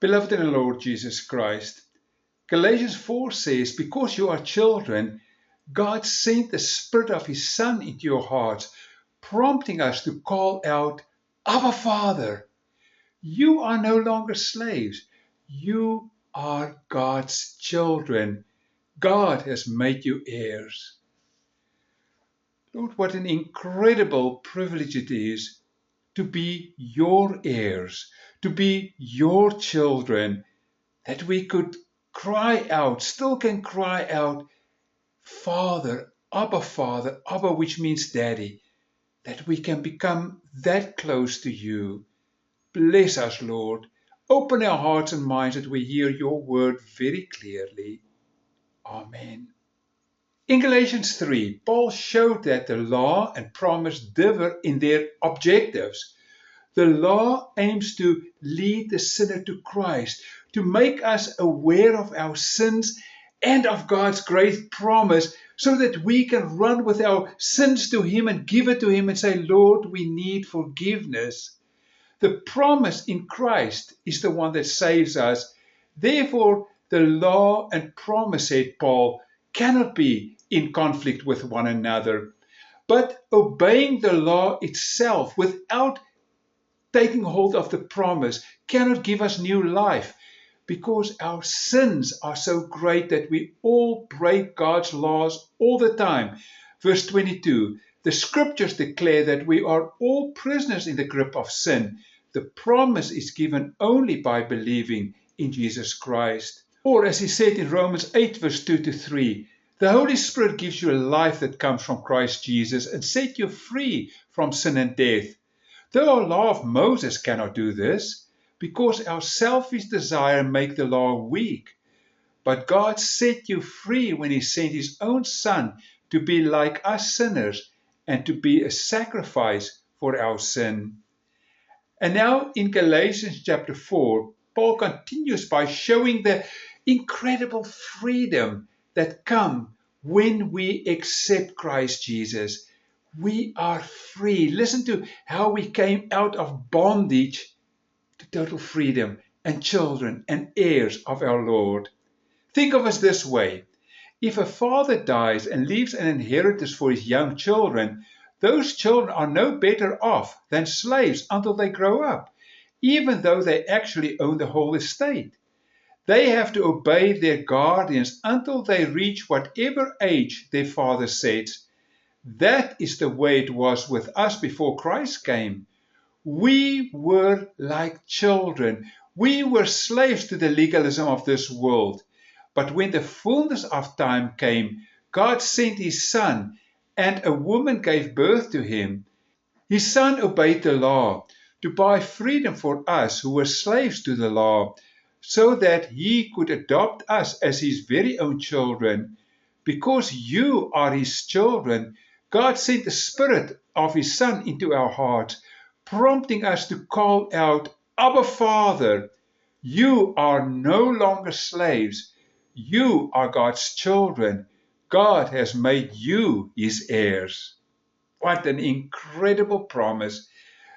Beloved in the Lord Jesus Christ, Galatians 4 says, because you are children, God sent the Spirit of His Son into your hearts, prompting us to call out, Abba, Father. You are no longer slaves. You are God's children. God has made you heirs. Lord, what an incredible privilege it is to be your heirs, to be your children, that we could cry out, still can cry out, Father, Abba, which means Daddy, that we can become that close to you. Bless us, Lord. Open our hearts and minds that we hear your word very clearly. Amen. In Galatians 3, Paul showed that the law and promise differ in their objectives. The law aims to lead the sinner to Christ, to make us aware of our sins and of God's great promise, so that we can run with our sins to Him and give it to Him and say, Lord, we need forgiveness. The promise in Christ is the one that saves us. Therefore, the law and promise, said Paul, cannot be in conflict with one another. But obeying the law itself without taking hold of the promise cannot give us new life, because our sins are so great that we all break God's laws all the time. Verse 22, the scriptures declare that we are all prisoners in the grip of sin. The promise is given only by believing in Jesus Christ. Or as he said in Romans 8 verse 2 to 3, the Holy Spirit gives you a life that comes from Christ Jesus and set you free from sin and death. The law of Moses cannot do this, because our selfish desire make the law weak. But God set you free when He sent His own Son to be like us sinners and to be a sacrifice for our sin. And now in Galatians chapter 4, Paul continues by showing the incredible freedom that comes when we accept Christ Jesus. We are free. Listen to how we came out of bondage to total freedom and children and heirs of our Lord. Think of us this way. If a father dies and leaves an inheritance for his young children, those children are no better off than slaves until they grow up, even though they actually own the whole estate. They have to obey their guardians until they reach whatever age their father sets. That is the way it was with us before Christ came. We were like children. We were slaves to the legalism of this world. But when the fullness of time came, God sent His Son, and a woman gave birth to Him. His Son obeyed the law to buy freedom for us who were slaves to the law, so that He could adopt us as His very own children. Because you are His children, God sent the Spirit of His Son into our hearts, prompting us to call out, Abba, Father. You are no longer slaves. You are God's children. God has made you His heirs. What an incredible promise.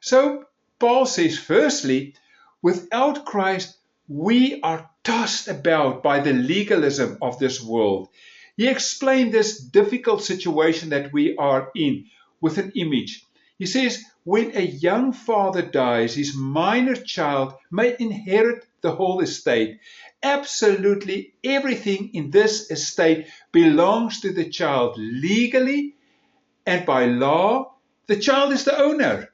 So Paul says, firstly, without Christ, we are tossed about by the legalism of this world. He explained this difficult situation that we are in with an image. He says, when a young father dies, his minor child may inherit the whole estate. Absolutely everything in this estate belongs to the child legally, and by law, the child is the owner.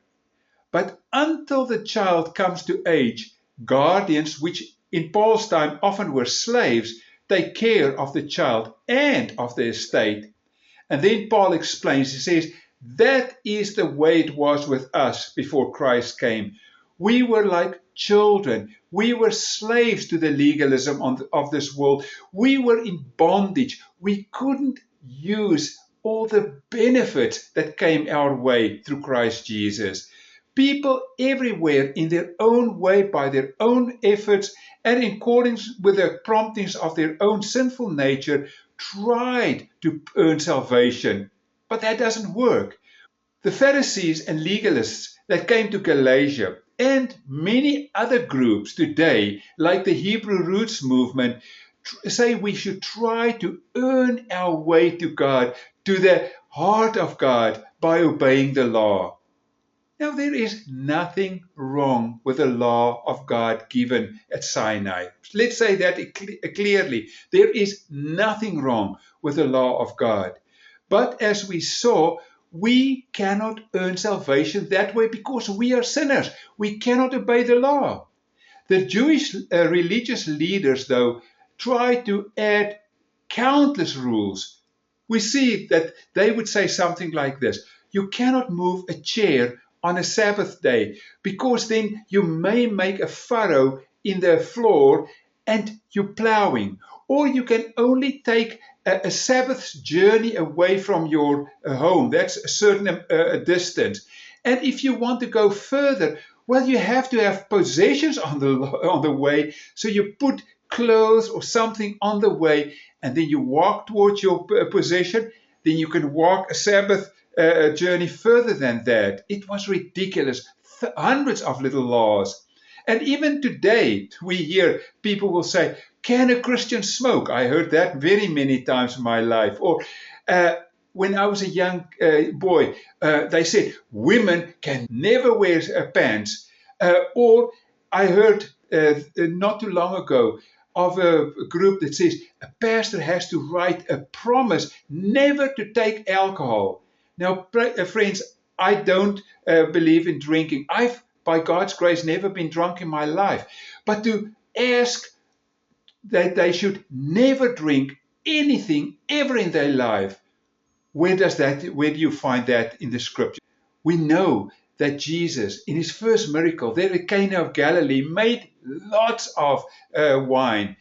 But until the child comes to age, guardians, which in Paul's time often were slaves, take care of the child and of the estate. And then Paul explains, he says, that is the way it was with us before Christ came. We were like children. We were slaves to the legalism of this world. We were in bondage. We couldn't use all the benefits that came our way through Christ Jesus. People everywhere, in their own way, by their own efforts, and in accordance with the promptings of their own sinful nature, tried to earn salvation. But that doesn't work. The Pharisees and legalists that came to Galatia, and many other groups today, like the Hebrew Roots movement, say we should try to earn our way to God, to the heart of God, by obeying the law. Now, there is nothing wrong with the law of God given at Sinai. Let's say that clearly. There is nothing wrong with the law of God. But as we saw, we cannot earn salvation that way because we are sinners. We cannot obey the law. The Jewish religious leaders, though, try to add countless rules. We see that they would say something like this: you cannot move a chair on a Sabbath day because then you may make a furrow in the floor and you're plowing. Or you can only take a Sabbath journey away from your home. That's a certain distance. And if you want to go further, well, you have to have possessions on the way. So you put clothes or something on the way, and then you walk towards your possession. Then you can walk a Sabbath journey further than that. It was ridiculous. Hundreds of little laws. And even today, we hear people will say, can a Christian smoke? I heard that very many times in my life. Or when I was a young boy, they said women can never wear pants. Or I heard not too long ago of a group that says a pastor has to write a promise never to take alcohol. Now, friends, I don't believe in drinking. I've, by God's grace, never been drunk in my life. But to ask that they should never drink anything ever in their life, where do you find that in the scripture? We know that Jesus, in his first miracle there at Cana of Galilee, made lots of wine.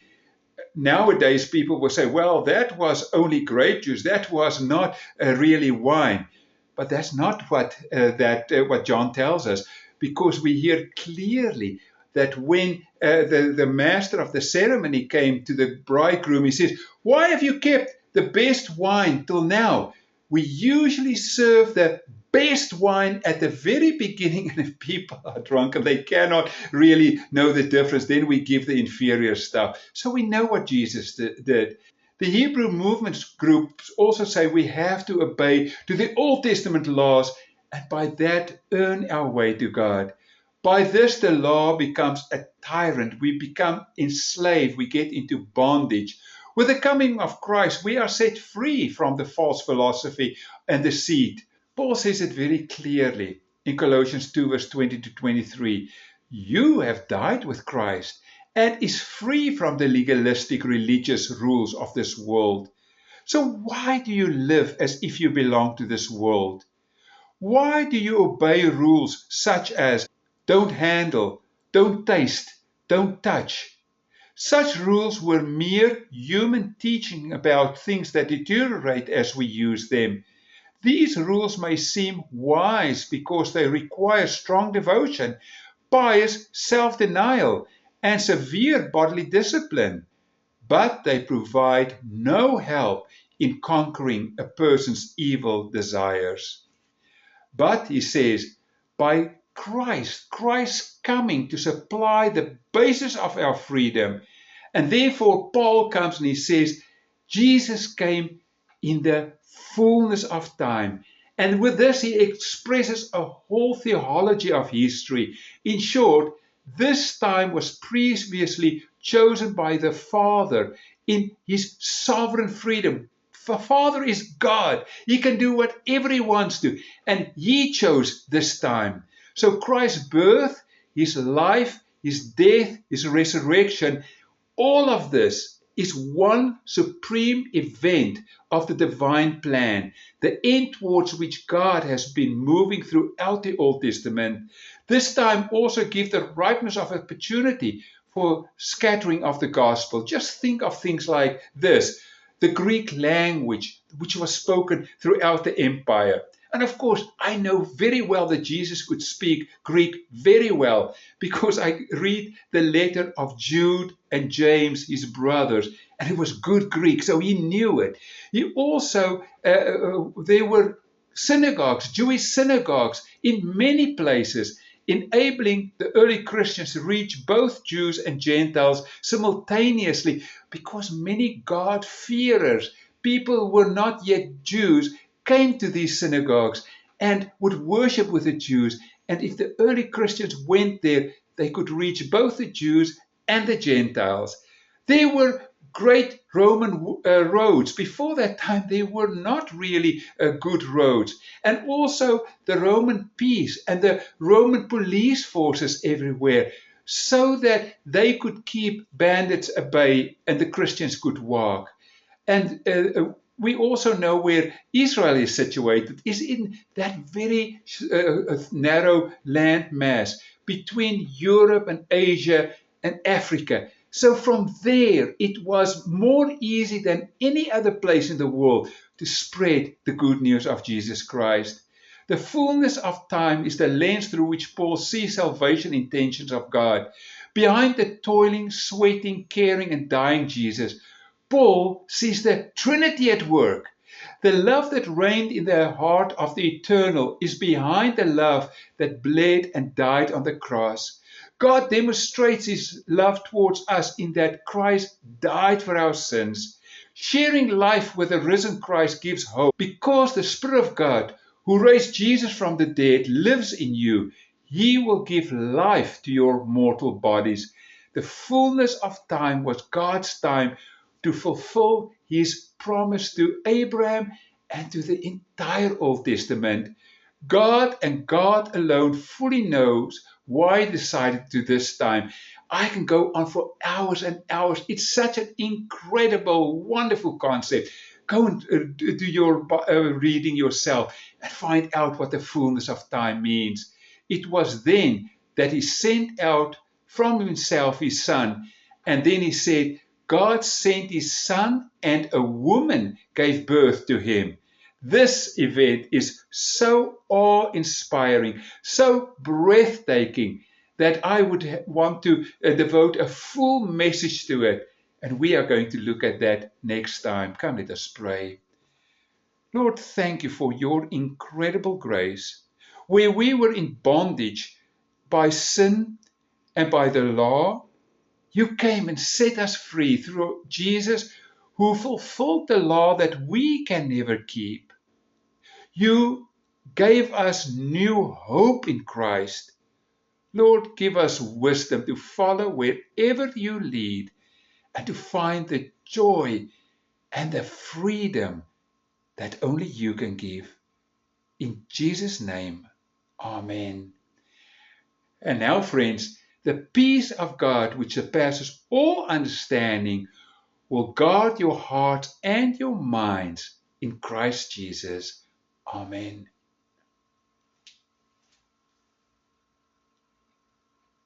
Nowadays, people will say, well, that was only grape juice. That was not really wine. But that's not what John tells us, because we hear clearly that when the master of the ceremony came to the bridegroom, he says, why have you kept the best wine till now? We usually serve the best wine at the very beginning, and if people are drunk and they cannot really know the difference, then we give the inferior stuff. So we know what Jesus did. The Hebrew movement groups also say we have to obey to the Old Testament laws and by that earn our way to God. By this, the law becomes a tyrant. We become enslaved. We get into bondage. With the coming of Christ, we are set free from the false philosophy and deceit. Paul says it very clearly in Colossians 2, verse 20 to 23. You have died with Christ and is free from the legalistic religious rules of this world. So why do you live as if you belong to this world? Why do you obey rules such as don't handle, don't taste, don't touch? Such rules were mere human teaching about things that deteriorate as we use them. These rules may seem wise because they require strong devotion, pious self-denial, and severe bodily discipline, but they provide no help in conquering a person's evil desires. But, he says, by Christ's coming to supply the basis of our freedom, and therefore Paul comes and he says, Jesus came in the fullness of time. And with this, he expresses a whole theology of history. In short, this time was previously chosen by the Father in his sovereign freedom. The Father is God. He can do whatever he wants to. And he chose this time. So Christ's birth, his life, his death, his resurrection, all of this is one supreme event of the divine plan, the end towards which God has been moving throughout the Old Testament. This time also gives the ripeness of opportunity for scattering of the gospel. Just think of things like this: the Greek language, which was spoken throughout the empire. And of course, I know very well that Jesus could speak Greek very well because I read the letter of Jude and James, his brothers, and it was good Greek, so he knew it. He also, there were synagogues, Jewish synagogues in many places, enabling the early Christians to reach both Jews and Gentiles simultaneously, because many God-fearers, people who were not yet Jews, came to these synagogues and would worship with the Jews. And if the early Christians went there, they could reach both the Jews and the Gentiles. There were great Roman roads. Before that time, they were not really good roads. And also the Roman peace and the Roman police forces everywhere, so that they could keep bandits at bay and the Christians could walk. And we also know where Israel is situated, is in that very narrow land mass between Europe and Asia and Africa. So from there, it was more easy than any other place in the world to spread the good news of Jesus Christ. The fullness of time is the lens through which Paul sees salvation intentions of God. Behind the toiling, sweating, caring, and dying Jesus, Paul sees the Trinity at work. The love that reigned in the heart of the eternal is behind the love that bled and died on the cross. God demonstrates his love towards us in that Christ died for our sins. Sharing life with the risen Christ gives hope, because the Spirit of God, who raised Jesus from the dead, lives in you. He will give life to your mortal bodies. The fullness of time was God's time to fulfill his promise to Abraham and to the entire Old Testament. God and God alone fully knows why he decided to this time. I can go on for hours and hours. It's such an incredible, wonderful concept. Go and do your reading yourself and find out what the fullness of time means. It was then that he sent out from himself his son, and then he said, God sent his son and a woman gave birth to him. This event is so awe-inspiring, so breathtaking, that I would want to devote a full message to it. And we are going to look at that next time. Come, let us pray. Lord, thank you for your incredible grace. Where we were in bondage by sin and by the law, you came and set us free through Jesus, who fulfilled the law that we can never keep. You gave us new hope in Christ. Lord, give us wisdom to follow wherever you lead and to find the joy and the freedom that only you can give. In Jesus' name, amen. And now, friends, the peace of God, which surpasses all understanding, will guard your hearts and your minds in Christ Jesus. Amen.